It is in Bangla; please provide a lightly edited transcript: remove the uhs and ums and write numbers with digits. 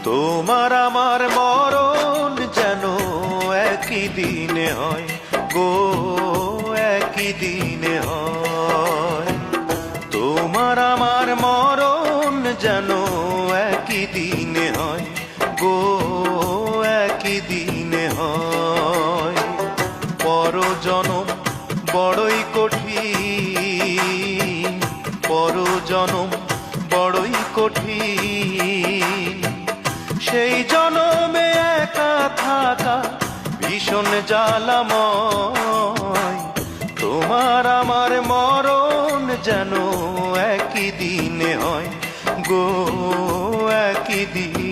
তোমার আমার মরণ যেন একই দিনে হয় গো, একই দিনে হয়। তোমার আমার মরণ যেন একই দিনে হয় গো, একই দিনে হয়। পরজনম বড়ই কঠিন, পরজনম বড়ই কঠিন। সেই জনমে একা থাকা ভীষণ জ্বালাময়। তোমার আমার মরণ যেন একই দিনে হয় গো, একই দিন।